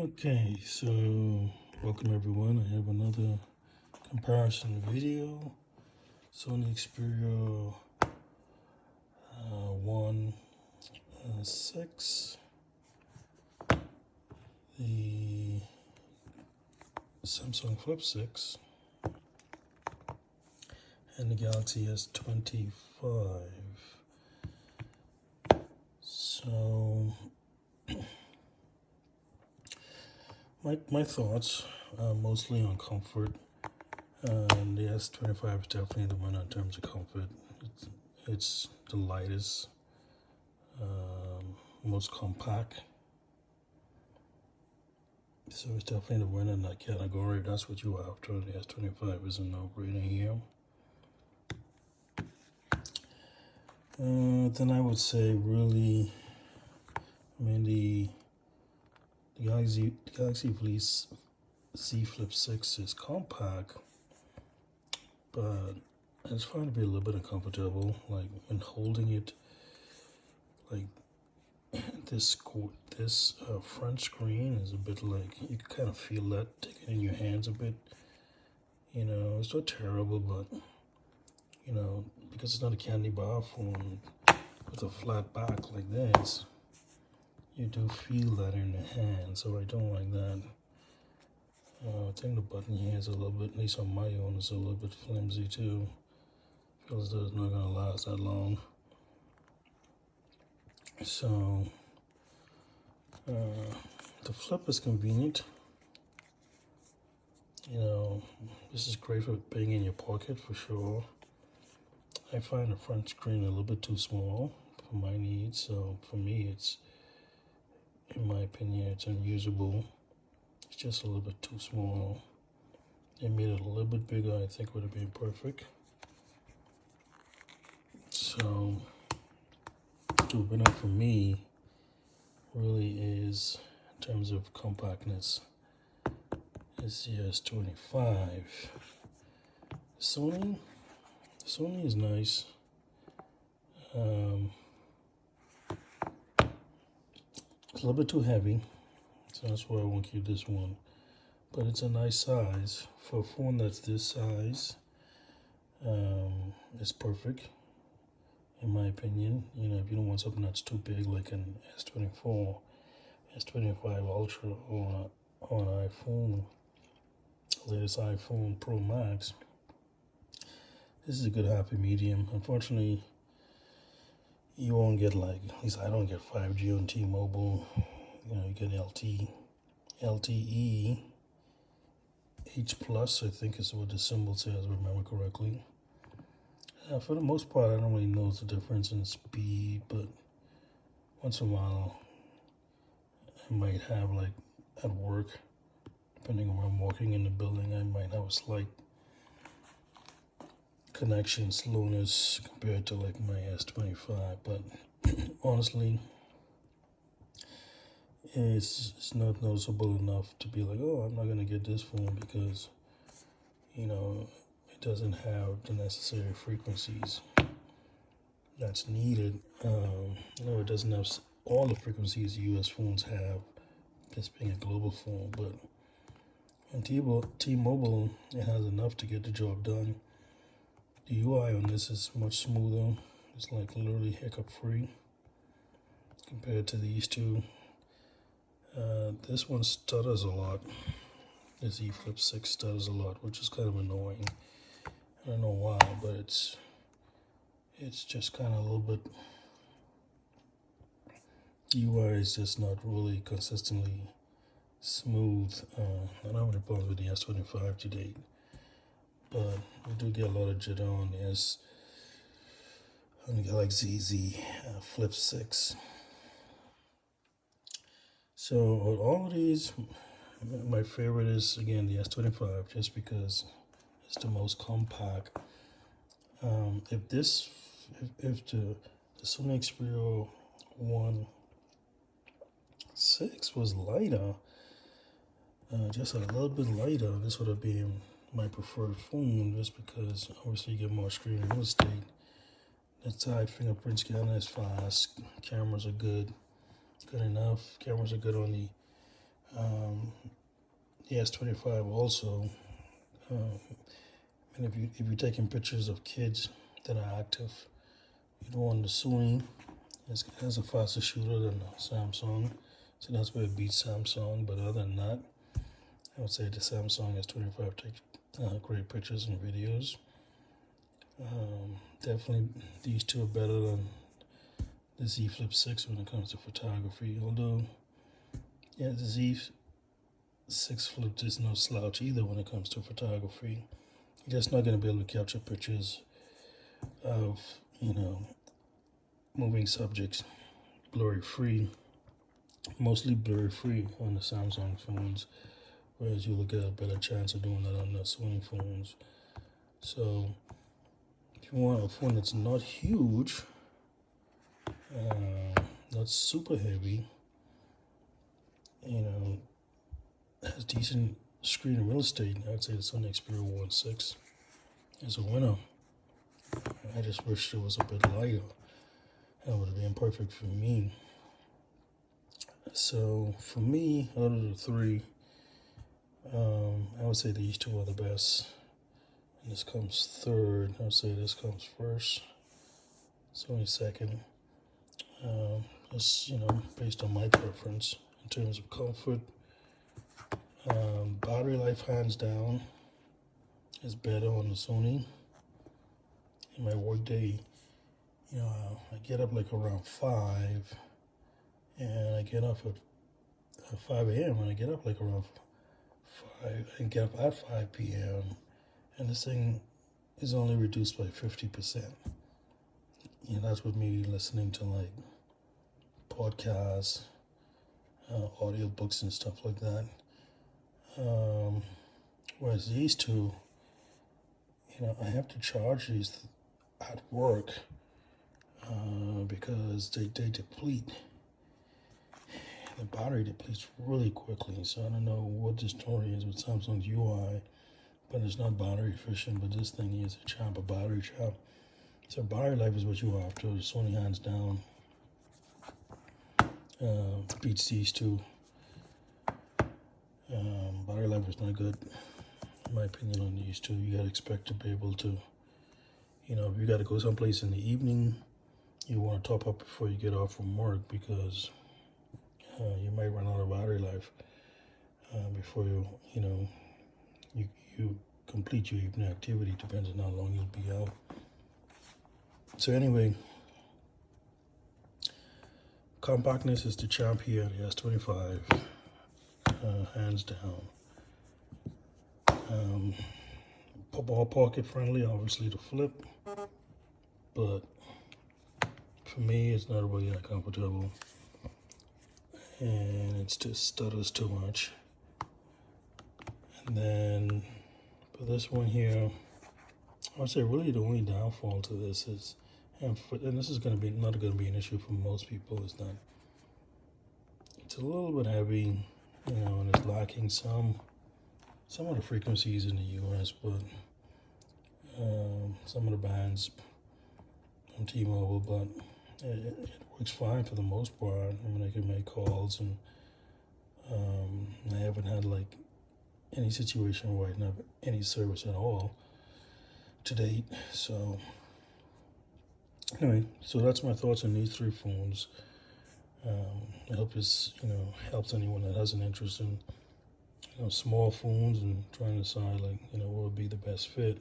Okay, so welcome everyone. I have another comparison video. Sony Xperia 1 6, the Samsung Flip 6, and the Galaxy S25. So my thoughts are mostly on comfort. And the S25 is definitely the winner in terms of comfort. It's the lightest, most compact. So it's definitely the winner in that category. That's what you are after. The S25 is a no-brainer here. Then I would say really, the Galaxy Z Flip 6 is compact, but I just find it to be a little bit uncomfortable. Like when holding it, like this front screen is a bit like you can kind of feel that taking in your hands a bit. It's not terrible, but because it's not a candy bar phone with a flat back like this, you do feel that in your hand. So I don't like that. I think the button here is a little bit, at least on my own, is a little bit flimsy too. Feels that it's not gonna last that long. So the flip is convenient. This is great for being in your pocket for sure. I find the front screen a little bit too small for my needs, so for me it's, in my opinion, it's unusable. It's just a little bit too small. They made it a little bit bigger, I think would have been perfect. So the winner for me really is, in terms of compactness, is the S25. Sony is nice. It's a little bit too heavy, so that's why I won't keep this one. But it's a nice size for a phone that's this size. It's perfect, in my opinion. If you don't want something that's too big, like an S24, S25 Ultra, or on iPhone, latest iPhone Pro Max, this is a good happy medium. Unfortunately, you won't get, like, at least I don't get 5G on T-Mobile. You get LTE H plus, I think is what the symbol says, if I remember correctly. For the most part, I don't really know the difference in speed, but once in a while, I might have, like, at work, depending on where I'm walking in the building, I might have a slight connection slowness compared to like my S25, but honestly, it's not noticeable enough to be like, oh, I'm not gonna get this phone because it doesn't have the necessary frequencies that's needed. It doesn't have all the frequencies US phones have, this being a global phone, but on T-Mobile, it has enough to get the job done. The UI on this is much smoother. It's like literally hiccup free compared to these two. This one stutters a lot. The Z Flip 6 stutters a lot, which is kind of annoying. I don't know why, but it's just kind of a little bit, UI is just not really consistently smooth. I don't have any problems with the S25 to date, but we do get a lot of jitter on the Galaxy Z Flip 6. So all of these, my favorite is, again, the S25, just because it's the most compact. If the Sony Xperia 1 6 was lighter, just a little bit lighter, this would have been my preferred phone, just because obviously you get more screen real estate. The side fingerprint scanner is fast. Cameras are good enough. Cameras are good on the The S25 also. And if you're taking pictures of kids that are active, you don't want the Sony. It has a faster shooter than the Samsung, so that's where it beats Samsung. But other than that, I would say the Samsung S25 takes great pictures and videos. Definitely, these two are better than the Z Flip 6 when it comes to photography. Although, yeah, the Z 6 Flip is no slouch either when it comes to photography. You're just not going to be able to capture pictures of, moving subjects blurry free, mostly blurry free on the Samsung phones, whereas you'll get a better chance of doing that on the Sony phones. So if you want a phone that's not huge, not super heavy, has decent screen real estate, I'd say the Sony Xperia 1.6 is a winner. I just wish it was a bit lighter. That would have been perfect for me. So for me, out of the three, I would say these two are the best. And this comes third. I would say this comes first. Sony second. Just based on my preference in terms of comfort. Battery life, hands down, is better on the Sony. In my work day, I get up like around 5, and I get up at 5 a.m. and I get up like around 5 and get up at 5 p.m. and this thing is only reduced by 50%. That's with me listening to like podcasts, audio books and stuff like that. Whereas these two, I have to charge these at work because they deplete. The battery depletes really quickly, so I don't know what the story is with Samsung's UI, but it's not battery efficient. But this thing is a battery champ. So battery life is what you are after. Sony hands down beats these two. Battery life is not good, in my opinion, on these two. You gotta expect to be able to, if you gotta go someplace in the evening, you want to top up before you get off from work because you might run out of battery life before you complete your evening activity. Depends on how long you'll be out. So anyway, compactness is the champ here. The S25, hands down. Ball pocket friendly, obviously the Flip, but for me it's not really that comfortable, and it's just stutters too much. And then for this one here, I would say really the only downfall to this is, and this is not going to be an issue for most people, is that it's a little bit heavy, and it's lacking some of the frequencies in the US, but some of the bands on T-Mobile, but it works fine for the most part. I mean, I can make calls, and I haven't had like any situation where I didn't have any service at all to date. So anyway, so that's my thoughts on these three phones. I hope this helps anyone that has an interest in small phones and trying to decide what would be the best fit.